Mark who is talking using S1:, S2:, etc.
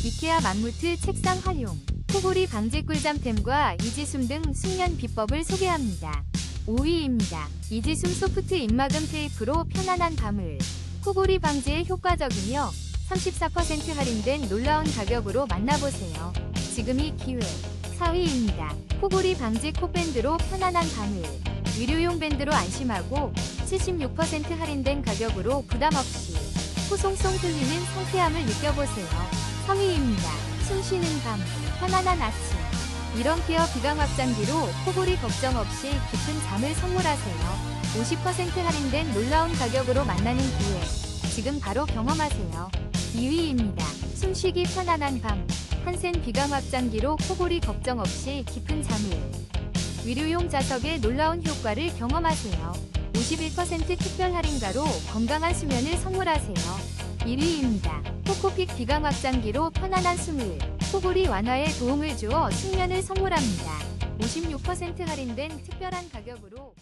S1: 이케아 맘무트 책상 활용, 코골이 방지 꿀잠템과 이지숨 등 숙면 비법을 소개합니다. 5위입니다. 이지숨 소프트 입막음 테이프로 편안한 밤을. 코골이 방지에 효과적이며 34% 할인된 놀라운 가격으로 만나보세요. 지금이 기회. 4위입니다. 코골이 방지 콧밴드로 편안한 밤을. 의료용 밴드로 안심하고 76% 할인된 가격으로 부담없이 코송송 뚫리는 상쾌함을 느껴보세요. 3위입니다. 숨쉬는 밤, 편안한 아침. 이런케어 비강 확장기로 코골이 걱정 없이 깊은 잠을 선물하세요. 50% 할인된 놀라운 가격으로 만나는 기회. 지금 바로 경험하세요. 2위입니다. 숨쉬기 편안한 밤, 한센 비강 확장기로 코골이 걱정 없이 깊은 잠을. 의료용 자석의 놀라운 효과를 경험하세요. 51% 특별 할인가로 건강한 수면을 선물하세요. 1위입니다. 코코픽 비강 확장기로 편안한 숨을. 코골이 완화에 도움을 주어 숙면을 선물합니다. 56% 할인된 특별한 가격으로